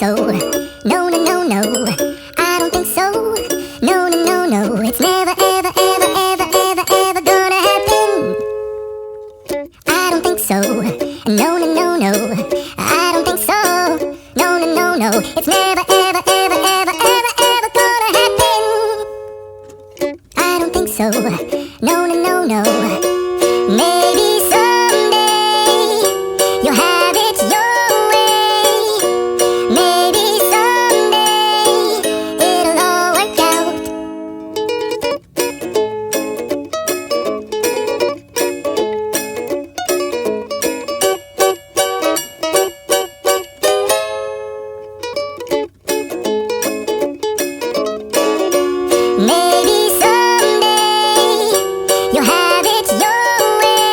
so. No, no, no, no. I don't think so. No, no, no, no. It's never, ever, ever, ever, ever, ever gonna happen. I don't think so. No, no, no, no. I don't think so. No, no, no, no. It's never, ever, ever, ever, ever, ever gonna happen. I don't think so. No, no, no, no. Maybe someday you'll have it your way. Maybe someday it'll all work out. Maybe someday you'll have it your way.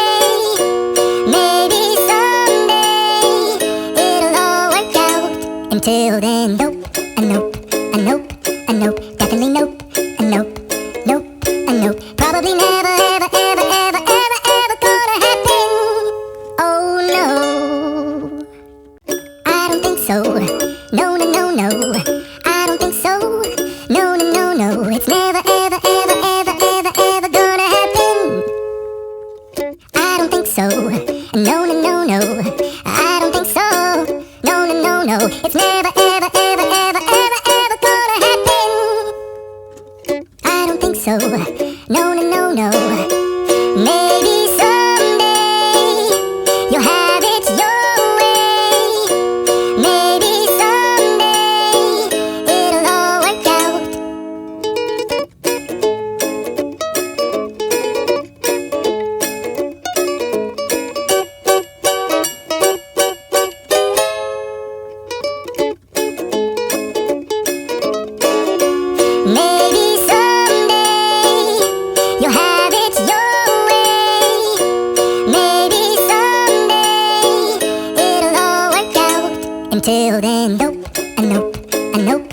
Maybe someday it'll all work out. Until then, nope, a nope, a nope, a nope, definitely nope, a nope, nope, a nope. Probably never, ever, ever, ever, ever, ever gonna happen. Oh no, I don't think so. No, no, no, no. I don't think so. No, no, no, no. It's never, ever, ever, ever, ever, ever gonna happen. I don't think so. No, no, no, no. I don't think so. No, no, no, no. It's never, ever, ever, ever, ever, ever gonna happen. I don't think so. No, no, no, no. Maybe someday you'll have it your way. Maybe someday it'll all work out. Maybe someday you'll have it your way. Maybe someday it'll all work out. Until then, nope, a nope, a nope,